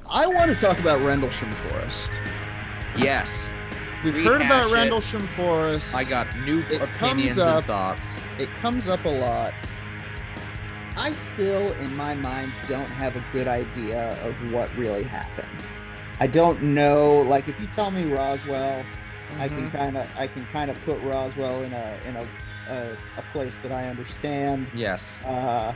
I want to talk about Rendlesham Forest. Yes. We've heard about Rehash it. Rendlesham Forest. I got new It opinions comes up- and thoughts. It comes up a lot. I still, in my mind, don't have a good idea of what really happened. I don't know. Like, if you tell me Roswell, I can kind of put Roswell in a place that I understand. Yes. I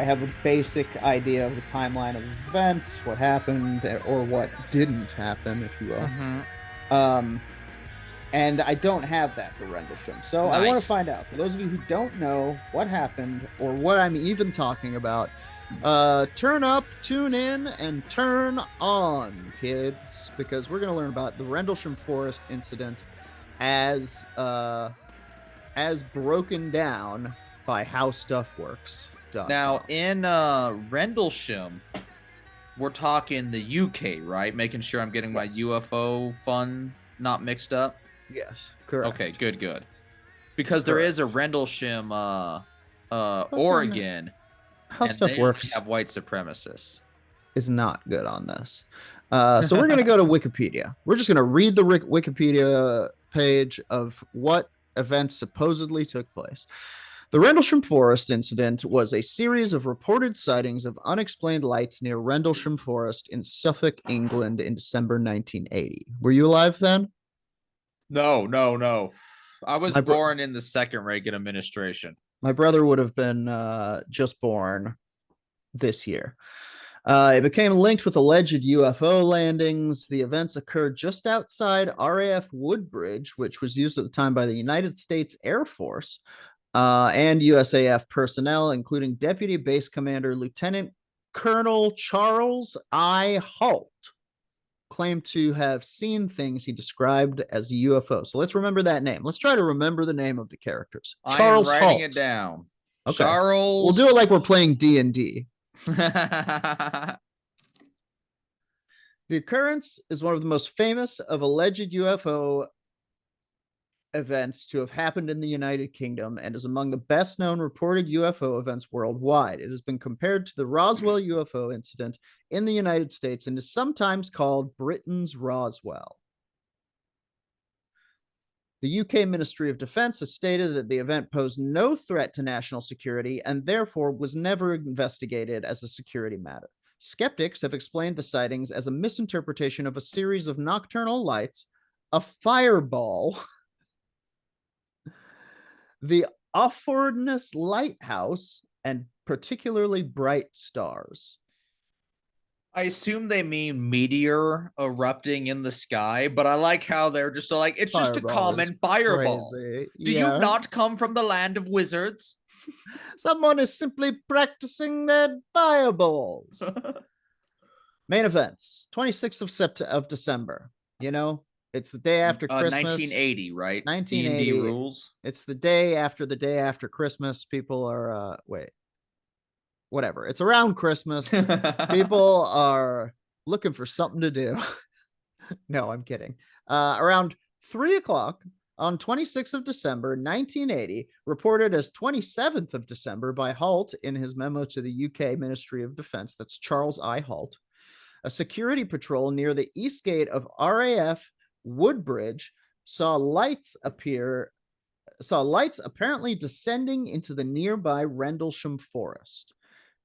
have a basic idea of the timeline of events, what happened or what didn't happen, if you will. And I don't have that for Rendlesham. So I want Nice. to find out. For those of you who don't know what happened or what I'm even talking about, turn up, tune in, and turn on, kids, because we're going to learn about the Rendlesham Forest incident as broken down by How Stuff Works. Now, in Rendlesham, we're talking the UK, right? Making sure I'm getting my UFO fun not mixed up. Yes, correct. Okay, good. Because there is a Rendlesham, Oregon, How and Stuff they Works have white supremacists. is not good on this. So we're going to go to Wikipedia. We're just going to read the Wikipedia page of what events supposedly took place. The Rendlesham Forest incident was a series of reported sightings of unexplained lights near Rendlesham Forest in Suffolk, England in December 1980. Were you alive then? No. I was born in the second Reagan administration. My brother would have been just born this year. It became linked with alleged UFO landings. The events occurred just outside RAF Woodbridge, which was used at the time by the United States Air Force and USAF personnel, including Deputy Base Commander Lieutenant Colonel Charles I. Halt, claimed to have seen things he described as a UFO. So let's remember that name. Let's try to remember the name of the characters. Charles I am writing Halt. it down. Okay. Charles. We'll do it like we're playing D&D. The occurrence is one of the most famous of alleged UFO events to have happened in the United Kingdom and is among the best known reported UFO events worldwide. It has been compared to the Roswell UFO incident in the United States and is sometimes called Britain's Roswell. The UK Ministry of Defense has stated that the event posed no threat to national security and therefore was never investigated as a security matter. Skeptics have explained the sightings as a misinterpretation of a series of nocturnal lights, a fireball, the Offordness Lighthouse, and particularly bright stars. I assume they mean meteor erupting in the sky, but I like how they're just like, it's just a common fireball. Crazy. Do you not come from the land of wizards? Someone is simply practicing their fireballs. Main events, 26th of December. You know, it's the day after Christmas. 1980, right? 1980 D&D rules. It's the day after Christmas. People are whatever. It's around Christmas. People are looking for something to do. No, I'm kidding. Around 3:00 on 26th of December, 1980, reported as 27th of December by Halt in his memo to the UK Ministry of Defense. That's Charles I. Halt. A security patrol near the east gate of RAF Woodbridge saw lights apparently descending into the nearby Rendlesham Forest.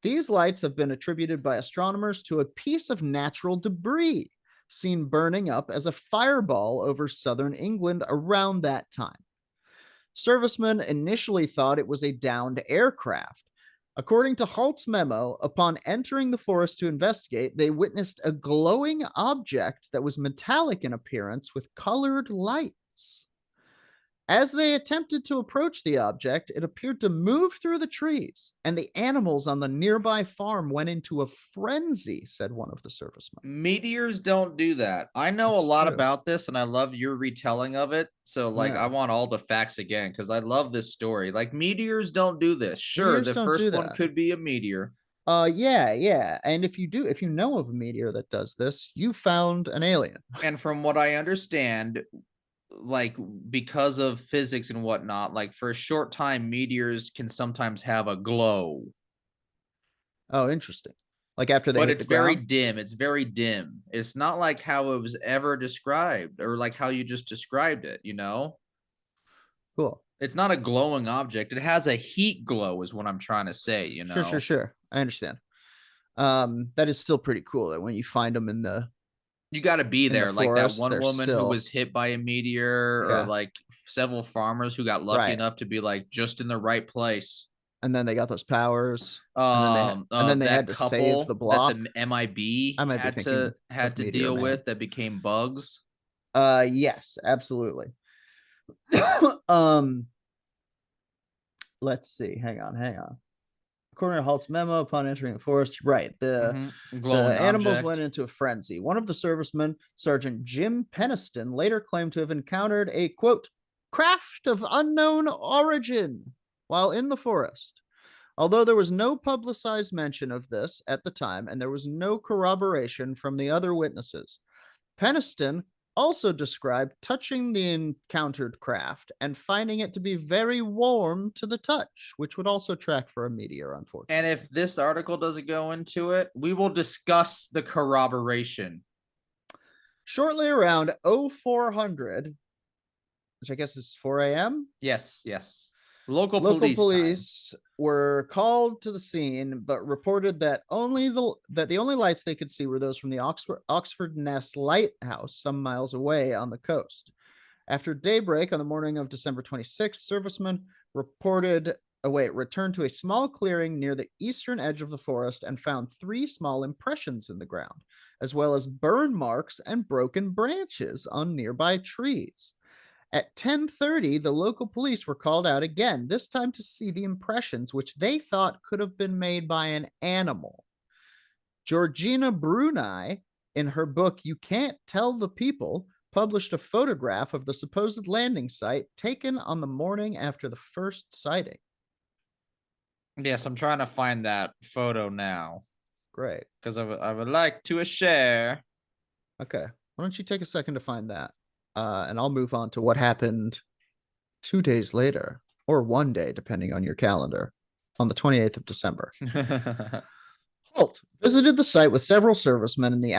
These lights have been attributed by astronomers to a piece of natural debris seen burning up as a fireball over southern England around that time. Servicemen initially thought it was a downed aircraft. According to Halt's memo, upon entering the forest to investigate, they witnessed a glowing object that was metallic in appearance with colored lights. As they attempted to approach the object, it appeared to move through the trees, and the animals on the nearby farm went into a frenzy, said one of the servicemen. Meteors don't do that. I know a lot about this, and I love your retelling of it. So, I want all the facts again, because I love this story. Like, meteors don't do this. Sure, the first one could be a meteor. Yeah. And if you know of a meteor that does this, you found an alien. And from what I understand, because of physics and whatnot, for a short time, meteors can sometimes have a glow. Oh, interesting. Like after they but hit it's the ground? very dim. It's very dim. It's not like how it was ever described or like how you just described it, you know? Cool. It's not a glowing object. It has a heat glow is what I'm trying to say, you know? Sure. I understand. That is still pretty cool that when you find them in the you got to be there. Like that forest, one woman still... who was hit by a meteor, or like several farmers who got lucky enough to be like just in the right place. And then they got those powers. And then they had to save the block. That the MIB I might be thinking had to deal with that became bugs. Yes, absolutely. Let's see. Hang on. According to Halt's memo, upon entering the forest, the animals went into a frenzy. One of the servicemen, Sergeant Jim Peniston, later claimed to have encountered a, quote, craft of unknown origin while in the forest. Although there was no publicized mention of this at the time, and there was no corroboration from the other witnesses, Peniston also described touching the encountered craft and finding it to be very warm to the touch, which would also track for a meteor, unfortunately. And if this article doesn't go into it, we will discuss the corroboration. Shortly around 0400, which I guess is 4 a.m.? Yes. Local police were called to the scene, but reported that the only lights they could see were those from the Oxford Ness Lighthouse, some miles away on the coast. After daybreak on the morning of December 26th, servicemen returned to a small clearing near the eastern edge of the forest and found 3 small impressions in the ground, as well as burn marks and broken branches on nearby trees. At 10:30, the local police were called out again, this time to see the impressions, which they thought could have been made by an animal. Georgina Bruni, in her book You Can't Tell the People, published a photograph of the supposed landing site taken on the morning after the first sighting. Yes, I'm trying to find that photo now. Great. Because I would like to share. Okay. Why don't you take a second to find that? And I'll move on to what happened 2 days later, or 1 day, depending on your calendar, on the 28th of December. Holt visited the site with several servicemen in the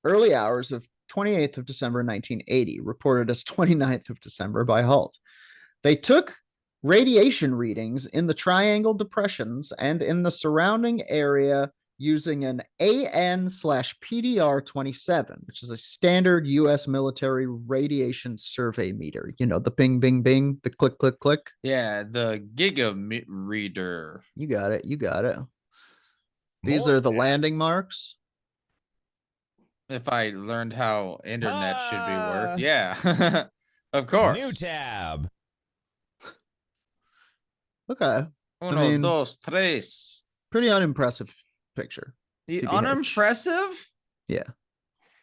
early hours of 28th of December 1980, reported as 29th of December by Holt. They took radiation readings in the triangle depressions and in the surrounding area using an AN/PDR-27, which is a standard U.S. military radiation survey meter. You know, the bing, bing, bing, the click, click, click. Yeah, the Giga reader. You got it. These are the landing marks. If I learned how internet should be worked. Yeah, of course. New tab. Okay. Uno, dos, tres. Pretty unimpressive picture. Unimpressive? Yeah.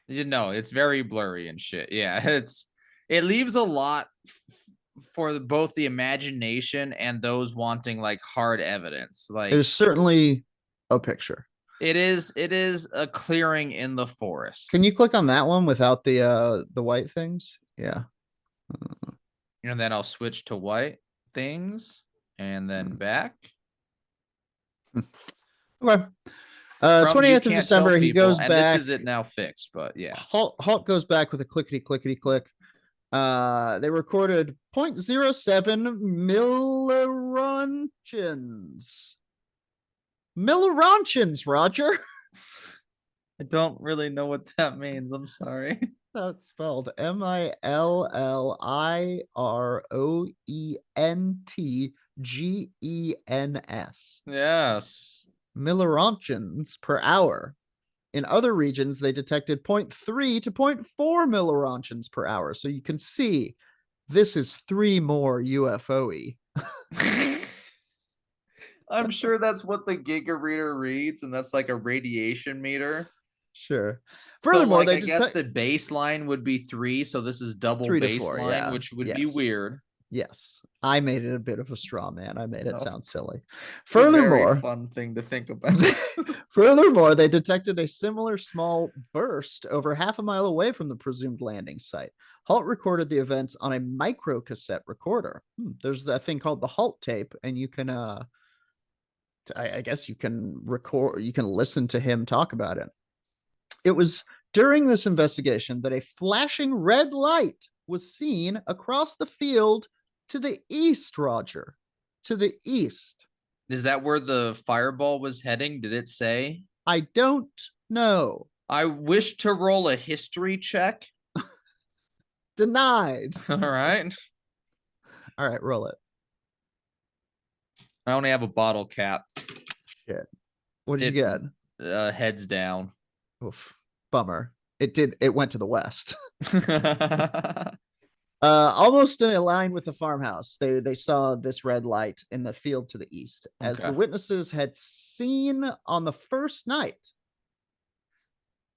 You know, it's very blurry and shit. Yeah, it leaves a lot for both the imagination and those wanting like hard evidence. Like, it is certainly a picture. It is a clearing in the forest. Can you click on that one without the white things? Yeah. And then I'll switch to white things and then back. Okay. 28th of December, he goes back. This is it now fixed, but yeah. Halt goes back with a clickety click. They recorded 0.07 millirontgens, Roger. I don't really know what that means. I'm sorry. That's spelled MILLIROENTGENS. Yes. Millirontgens per hour. In other regions, they detected 0.3 to 0.4 millirontgens per hour. So you can see this is 3 more UFO-y. I'm sure that's what the Giga reader reads, and that's like a radiation meter. Sure. Furthermore, so like, I guess the baseline would be 3, so this is double baseline, yeah. which would be weird. Yes, I made it a bit of a straw man. I made it sound silly. It's furthermore, a very fun thing to think about. Furthermore, they detected a similar small burst over half a mile away from the presumed landing site. Halt recorded the events on a micro cassette recorder. There's that thing called the Halt tape, and you can I guess you can listen to him talk about it. It was during this investigation that a flashing red light was seen across the field to the east, Roger. To the east. Is that where the fireball was heading? Did it say? I don't know. I wish to roll a history check. Denied. All right. All right, roll it. I only have a bottle cap. Shit. What did you get? Heads down. Oof. Bummer. It went to the west. Almost in a line with the farmhouse, they saw this red light in the field to the east, as the witnesses had seen on the first night.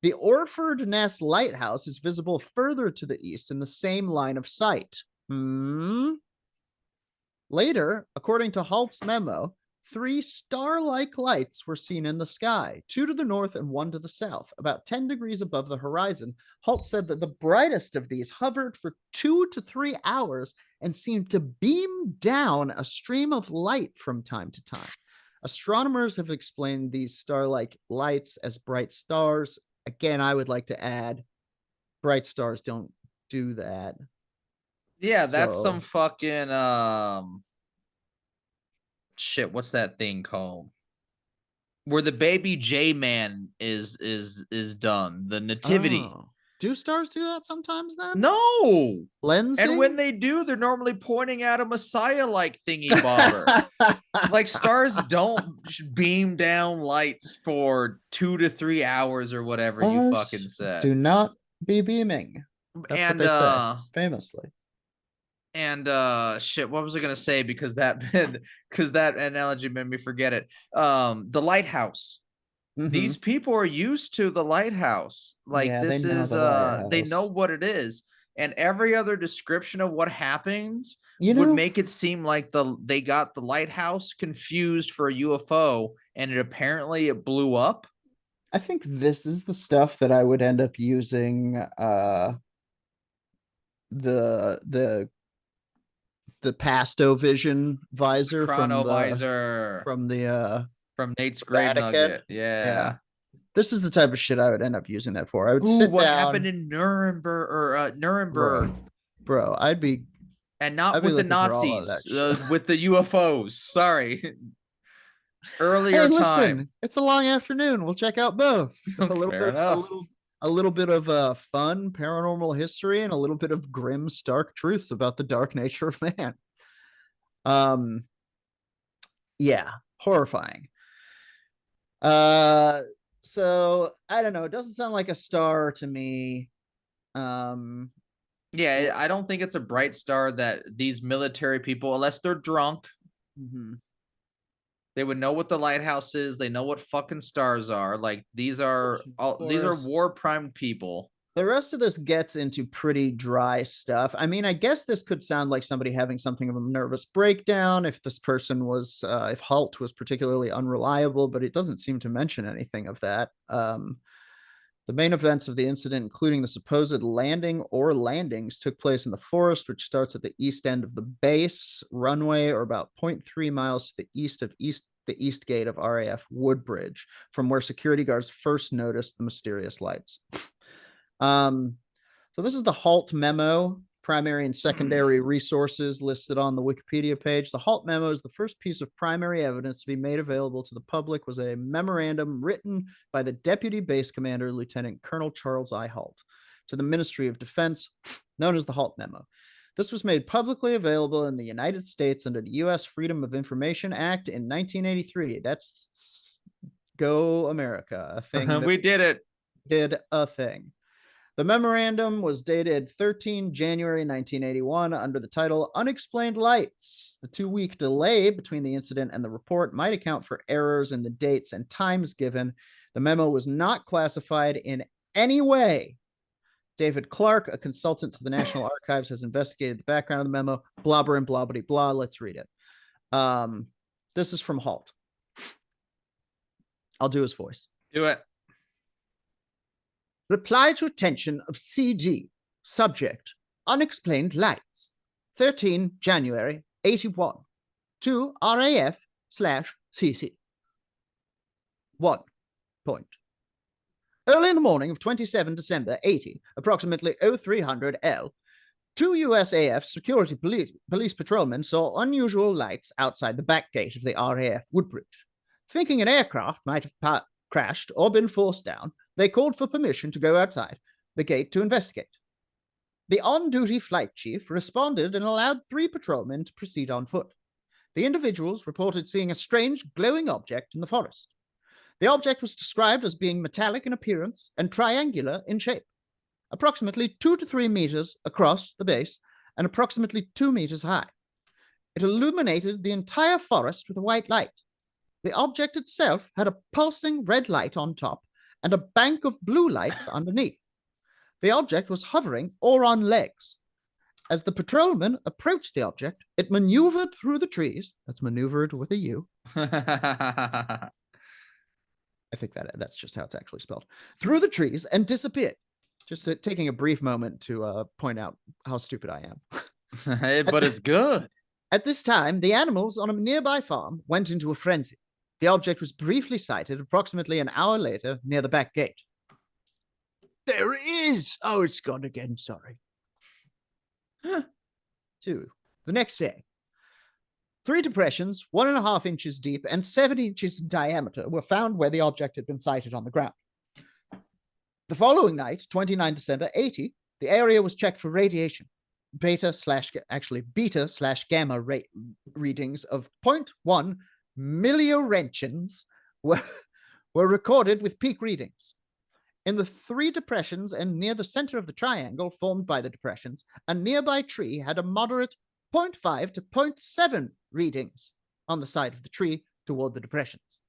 The Orford Ness Lighthouse is visible further to the east in the same line of sight. Later, according to Halt's memo, 3 star-like lights were seen in the sky, 2 to the north and 1 to the south, about 10 degrees above the horizon. Halt said that the brightest of these hovered for 2 to 3 hours and seemed to beam down a stream of light from time to time. Astronomers have explained these star-like lights as bright stars. Again, I would like to add, bright stars don't do that. Yeah, that's some fucking shit. What's that thing called? Where the baby J-Man is done. The nativity. Oh. Do stars do that sometimes then? No. Lensing? And when they do, they're normally pointing at a Messiah-like thingy bobber. Like stars don't beam down lights for 2 to 3 hours or whatever stars you fucking said. Do not be beaming. That's what they say, famously. And shit, what was I gonna say? Because that analogy made me forget it. The lighthouse. These people are used to the lighthouse. Like this is they know what it is. And every other description of what happens would make it seem like they got the lighthouse confused for a UFO, and it blew up. I think this is the stuff that I would end up using the Pastovision visor from Nate's Grave Nugget. Yeah. This is the type of shit I would end up using that for. I would sit what down. happened in Nuremberg? Bro, I'd be and not with the Nazis, with the UFOs. Sorry. Earlier time. Listen, it's a long afternoon. We'll check out both. A little bit of fun paranormal history and a little bit of grim, stark truths about the dark nature of man. Yeah, horrifying. So I don't know. It doesn't sound like a star to me. Yeah, I don't think it's a bright star that these military people, unless they're drunk, they would know what the lighthouse is. They know what fucking stars are. Like these are war-primed people. The rest of this gets into pretty dry stuff. I mean, I guess this could sound like somebody having something of a nervous breakdown if this person was, if Halt was particularly unreliable, but it doesn't seem to mention anything of that. The main events of the incident, including the supposed landing or landings, took place in the forest, which starts at the east end of the base runway, or about 0.3 miles to the east of the east gate of RAF Woodbridge, from where security guards first noticed the mysterious lights. So this is the Halt memo, primary and secondary resources listed on the Wikipedia page. The Halt memo is the first piece of primary evidence to be made available to the public, was a memorandum written by the Deputy Base Commander, Lieutenant Colonel Charles I. Halt, to the Ministry of Defense, known as the Halt memo. This was made publicly available in the United States under the U.S. Freedom of Information Act in 1983. That's Go America, a thing. We did it. Did a thing. The memorandum was dated 13 January 1981 under the title Unexplained Lights. The 2-week delay between the incident and the report might account for errors in the dates and times given. The memo was not classified in any way. David Clark, a consultant to the National Archives, has investigated the background of the memo. Blobber and blobbity blah. Let's read it. This is from Halt. I'll do his voice. Do it. Reply to attention of CG. Subject, unexplained lights. 13 January 81. To RAF/CC. 1 point. Early in the morning of 27 December 80, approximately 0300 L, 2 USAF security police patrolmen saw unusual lights outside the back gate of the RAF Woodbridge. Thinking an aircraft might have crashed or been forced down, they called for permission to go outside the gate to investigate. The on-duty flight chief responded and allowed 3 patrolmen to proceed on foot. The individuals reported seeing a strange glowing object in the forest. The object was described as being metallic in appearance and triangular in shape, approximately 2 to 3 meters across the base and approximately 2 meters high. It illuminated the entire forest with a white light. The object itself had a pulsing red light on top and a bank of blue lights underneath. The object was hovering or on legs. As the patrolman approached the object, it maneuvered through the trees. That's maneuvered with a U. I think that's just how it's actually spelled. Through the trees and disappeared. Just taking a brief moment to point out how stupid I am. Hey, but it's good. At this time, the animals on a nearby farm went into a frenzy. The object was briefly sighted approximately an hour later near the back gate. There it is! Oh, it's gone again, sorry. 2. The next day. 3 depressions, 1.5 inches deep and 7 inches in diameter, were found where the object had been sighted on the ground. The following night, 29 December 80, the area was checked for radiation. Beta slash gamma readings of 0.1 millirentgens were recorded with peak readings. In the 3 depressions and near the center of the triangle formed by the depressions, a nearby tree had a moderate 0.5 to 0.7 readings on the side of the tree toward the depressions.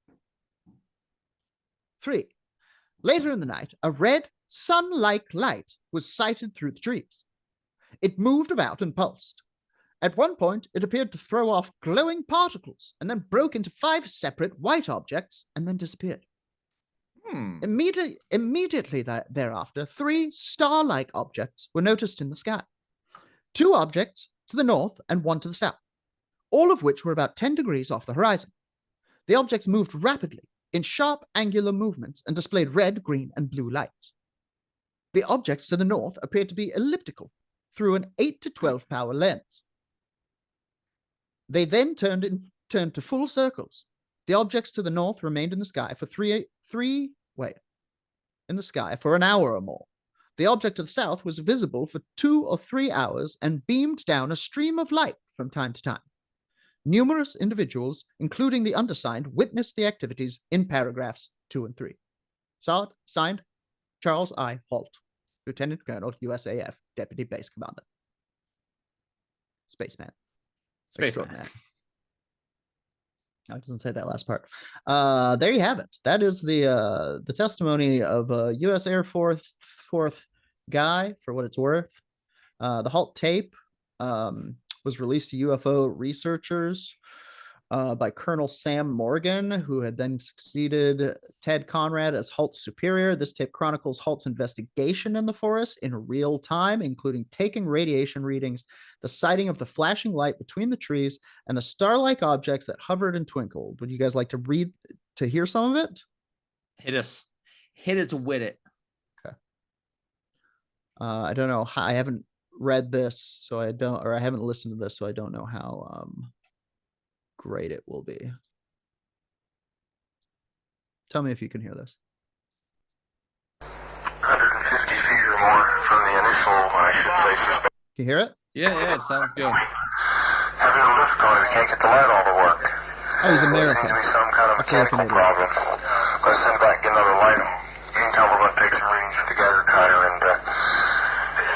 3. Later in the night, a red, sun-like light was sighted through the trees. It moved about and pulsed. At one point, it appeared to throw off glowing particles and then broke into 5 separate white objects and then disappeared. Immediately thereafter, 3 star-like objects were noticed in the sky. 2 objects to the north and 1 to the south, all of which were about 10 degrees off the horizon. The objects moved rapidly in sharp angular movements and displayed red, green, and blue lights. The objects to the north appeared to be elliptical through an 8 to 12 power lens. They then turned to full circles. The objects to the north remained in the sky for an hour or more. The object to the south was visible for 2 or 3 hours and beamed down a stream of light from time to time. Numerous individuals, including the undersigned, witnessed the activities in paragraphs 2 and 3. Signed, Charles I. Holt, Lieutenant Colonel, USAF, Deputy Base Commander. Spaceman. No, it doesn't say that last part. There you have it. That is the testimony of a U.S. Air Force guy, for what it's worth. The Holt tape was released to UFO researchers by Colonel Sam Morgan, who had then succeeded Ted Conrad as Holt's superior. This tape chronicles Holt's investigation in the forest in real time, including taking radiation readings, the sighting of the flashing light between the trees, and the star-like objects that hovered and twinkled. Would you guys like to hear some of it? Hit us with it. Okay. I don't know. I haven't read this, so I haven't listened to this, so I don't know how great it will be. Tell me if you can hear this. 150 feet or more from the initial, I should say, suspect. Can you hear it? Yeah, it sounds good. Having a little difficulty. We can't get the light all to work. Oh, he's American. There seems to be some kind of mechanical problem. Let's send back and get another light. Meantime, we're going to take some readings with the geyser cutter and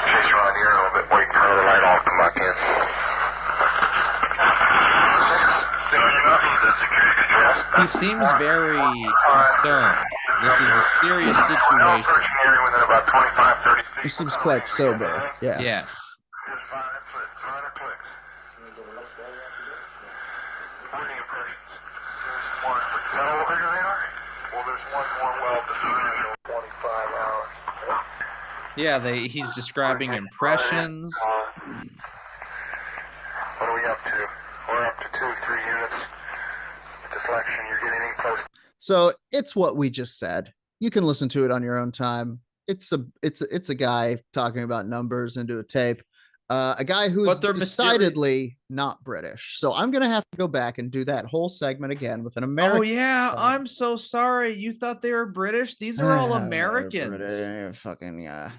chase around here a little bit, wait for another light all to come back in. He seems very concerned. This is a serious situation. He seems quite sober. Yeah. Yes. Yeah, he's describing impressions. What are we up to? We're up to 2-3 units. Deflection, you're getting in close. So it's what we just said. You can listen to it on your own time. It's a guy talking about numbers into a tape. A guy who's decidedly not British. So I'm gonna have to go back and do that whole segment again with an American. Oh yeah, I'm so sorry. You thought they were British? These are all Americans. Fucking yeah.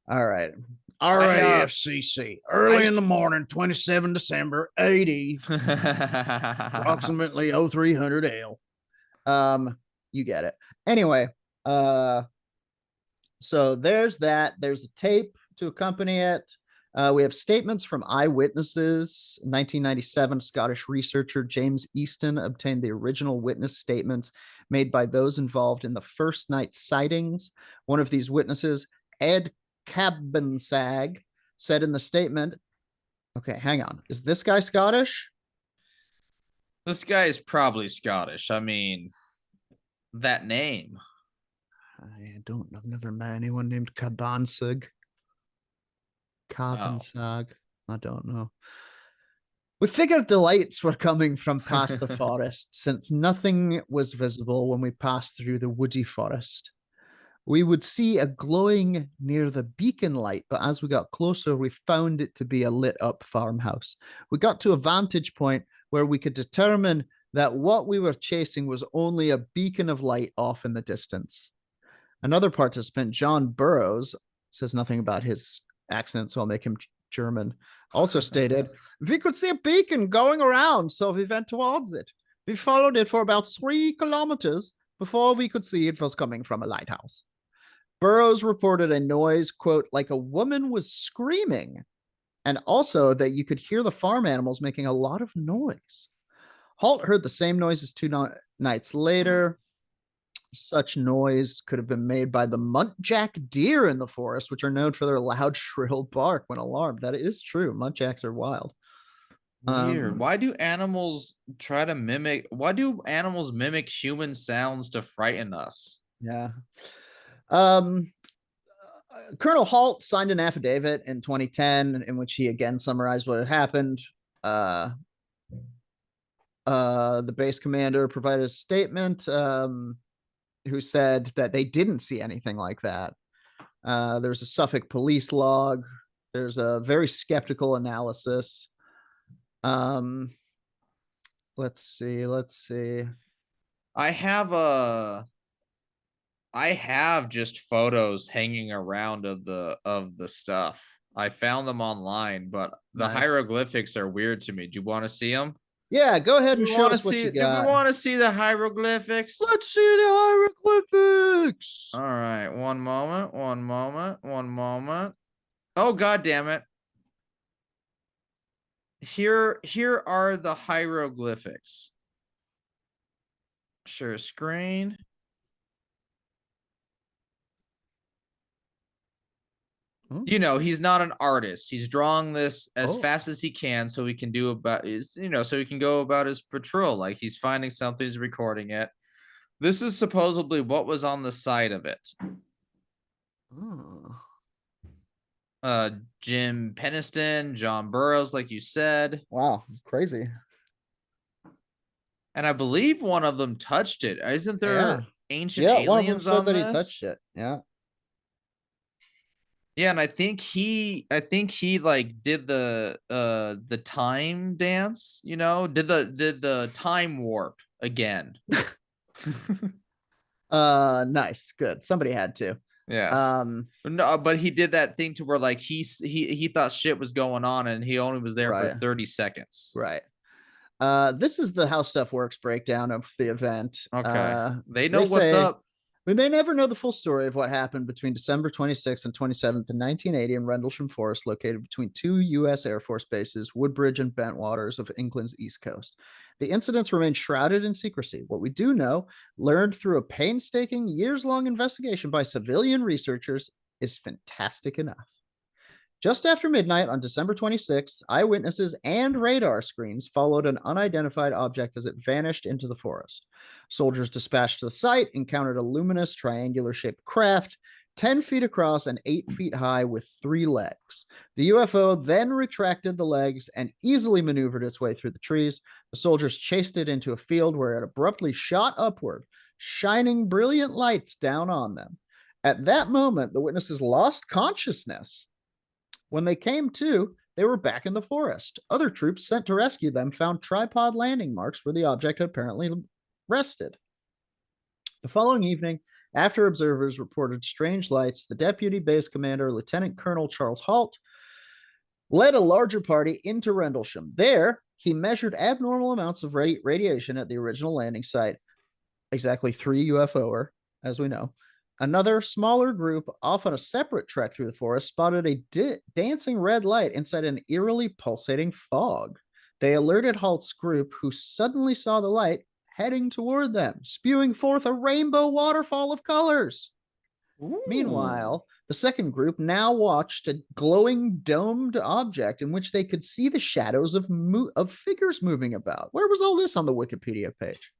All right. All right, FCC. Early in the morning, 27 December, 80, approximately 0300 ale. You get it. Anyway, so there's that. There's a tape to accompany it. We have statements from eyewitnesses. In 1997, Scottish researcher James Easton obtained the original witness statements made by those involved in the first night sightings. One of these witnesses, Ed Cabansag, said in the statement, okay, hang on. Is this guy Scottish? This guy is probably Scottish. I mean, that name. I've never met anyone named Cabansag. I don't know. We figured the lights were coming from past the forest, since nothing was visible when we passed through the woody forest. We would see a glowing near the beacon light, but as we got closer, we found it to be a lit up farmhouse. We got to a vantage point where we could determine that what we were chasing was only a beacon of light off in the distance. Another participant, John Burroughs, says nothing about his accent, so I'll make him German, also stated, we could see a beacon going around, so we went towards it. We followed it for about 3 kilometers before we could see it was coming from a lighthouse. Burroughs reported a noise, quote, like a woman was screaming, and also that you could hear the farm animals making a lot of noise. Halt heard the same noises 2 nights later. Such noise could have been made by the muntjac deer in the forest, which are known for their loud, shrill bark when alarmed. That is true. Muntjacs are wild. Weird. Why do animals mimic human sounds to frighten us? Yeah. Colonel Halt signed an affidavit in 2010 in which he again summarized what had happened. The base commander provided a statement who said that they didn't see anything like that. There's a Suffolk police log. There's a very skeptical analysis. Let's see. I have just photos hanging around of the stuff. I found them online, but the hieroglyphics are weird to me. Do you want to see them? Yeah, go ahead and show us what you got. Do we want to see the hieroglyphics? Let's see the hieroglyphics. All right, one moment. Oh, God damn it. Here are the hieroglyphics. Share screen. You know, he's not an artist. He's drawing this as fast as he can so he can so he can go about his patrol. Like he's finding something, he's recording it. This is supposedly what was on the side of it. Jim Peniston, John Burroughs, like you said. Wow, crazy. And I believe one of them touched it. Isn't there ancient aliens one of them said on that this? He touched it. Yeah. Yeah, and I think he like did the time dance, did the time warp again. Nice, good. Somebody had to. Yes. No, but he did that thing to where like he thought shit was going on and he only was there for 30 seconds. Right. This is the How Stuff Works breakdown of the event. Okay. They know what's up. We may never know the full story of what happened between December 26th and 27th in 1980 in Rendlesham Forest, located between 2 U.S. Air Force bases, Woodbridge and Bentwaters of England's East Coast. The incidents remain shrouded in secrecy. What we do know, learned through a painstaking, years-long investigation by civilian researchers, is fantastic enough. Just after midnight on December 26th, eyewitnesses and radar screens followed an unidentified object as it vanished into the forest. Soldiers dispatched to the site encountered a luminous triangular-shaped craft 10 feet across and 8 feet high with 3 legs. The UFO then retracted the legs and easily maneuvered its way through the trees. The soldiers chased it into a field where it abruptly shot upward, shining brilliant lights down on them. At that moment, the witnesses lost consciousness. When they came to, they were back in the forest. Other troops sent to rescue them found tripod landing marks where the object had apparently rested. The following evening, after observers reported strange lights, the deputy base commander, Lieutenant Colonel Charles Halt, led a larger party into Rendlesham. There, he measured abnormal amounts of radiation at the original landing site. Exactly 3 UFOer, as we know. Another smaller group, off on a separate trek through the forest, spotted a dancing red light inside an eerily pulsating fog. They alerted Halt's group, who suddenly saw the light heading toward them, spewing forth a rainbow waterfall of colors. Ooh. Meanwhile, the second group now watched a glowing domed object in which they could see the shadows of figures moving about. Where was all this on the Wikipedia page?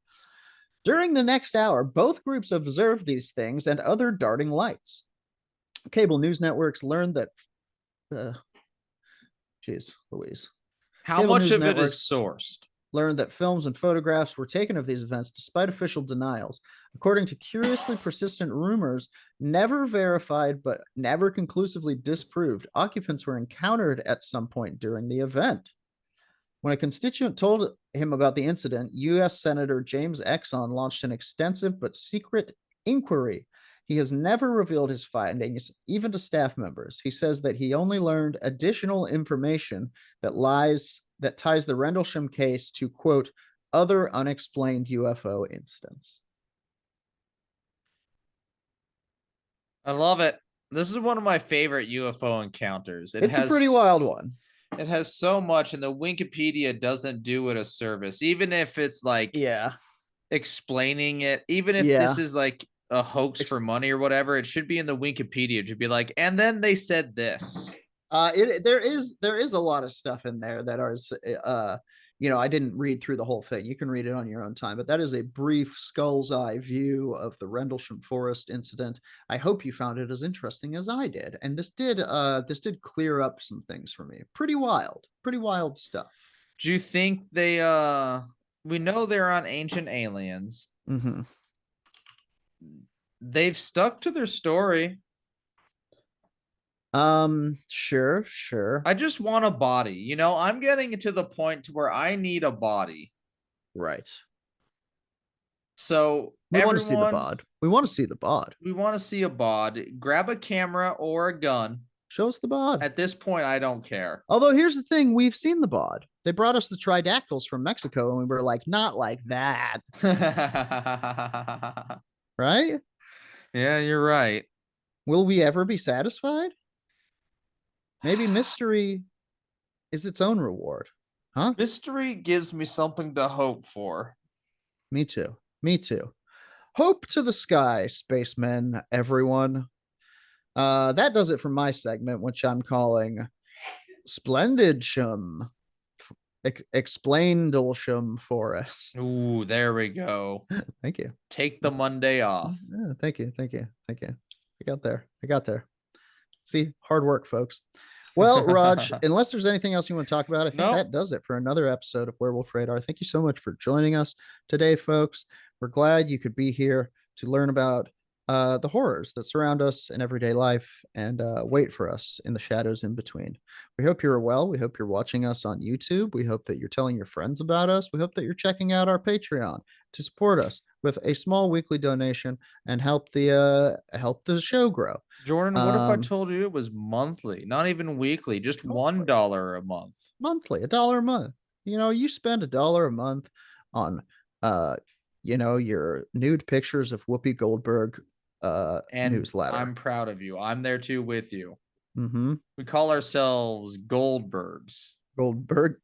During the next hour, both groups observed these things and other darting lights. Cable news networks learned that... Jeez Louise. How much of it is sourced? Learned that films and photographs were taken of these events despite official denials. According to curiously persistent rumors, never verified but never conclusively disproved, occupants were encountered at some point during the event. When a constituent told him about the incident, U.S. Senator James Exxon launched an extensive but secret inquiry. He has never revealed his findings, even to staff members. He says that he only learned additional information that ties the Rendlesham case to, quote, other unexplained UFO incidents. I love it. This is one of my favorite UFO encounters. It's a pretty wild one. It has so much, and the Wikipedia doesn't do it a service, even if it's like explaining it, even if this is like a hoax for money or whatever, it should be in the Wikipedia. It should be like, and then they said this. There is a lot of stuff in there that are I didn't read through the whole thing. You can read it on your own time, but that is a brief skull's eye view of the Rendlesham Forest incident. I hope you found it as interesting as I did. And this did clear up some things for me. Pretty wild stuff. Do you think they we know they're on Ancient Aliens. Mm-hmm. They've stuck to their story. Sure. I just want a body. I'm getting to the point to where I need a body. Right. So we want to see the bod. We want to see the bod. We want to see a bod. Grab a camera or a gun. Show us the bod. At this point, I don't care. Although here's the thing, we've seen the bod. They brought us the tridactyls from Mexico, and we were like, not like that. Right? Yeah, you're right. Will we ever be satisfied? Maybe mystery is its own reward, huh? Mystery gives me something to hope for. Me too. Hope to the sky, spacemen, everyone. That does it for my segment, which I'm calling Splendidsham. Explainedlesham Forest. Ooh, there we go. Thank you. Take the Monday off. Yeah, thank you. I got there. See, hard work, folks. Well, Raj, unless there's anything else you want to talk about, I think that does it for another episode of Werewolf Radar. Thank you so much for joining us today, folks. We're glad you could be here to learn about the horrors that surround us in everyday life and wait for us in the shadows in between. We hope you're well. We hope you're watching us on YouTube. We hope that you're telling your friends about us. We hope that you're checking out our Patreon to support us with a small weekly donation and help the show grow. Jordan, what if I told you it was monthly, not even weekly, just $1 a month? Monthly, $1 a month. You spend $1 a month on your nude pictures of Whoopi Goldberg and newsletter. I'm proud of you. I'm there too with you. Mm-hmm. We call ourselves Goldbergs. Goldberg.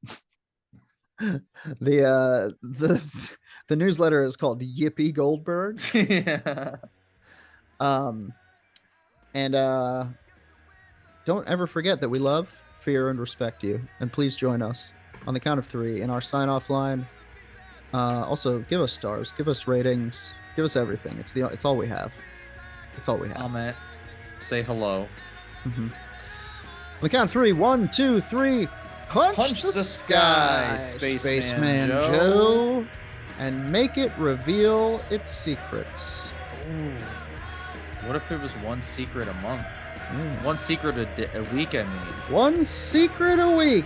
The newsletter is called Yippee Goldberg. Yeah. And don't ever forget that we love, fear, and respect you. And please join us on the count of 3 in our sign-off line. Also, give us stars, give us ratings, give us everything. It's all we have. It's all we have. Comment. say hello. Mm-hmm. The count 3. 1, 2, 3. Punch the sky, Spaceman Joe, and make it reveal its secrets. Ooh. What if there was one secret a month? One secret a week, I mean. One secret a week,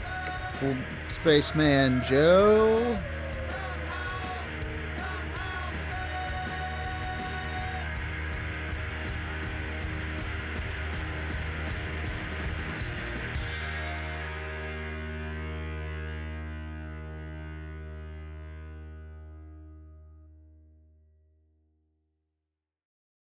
Spaceman Joe.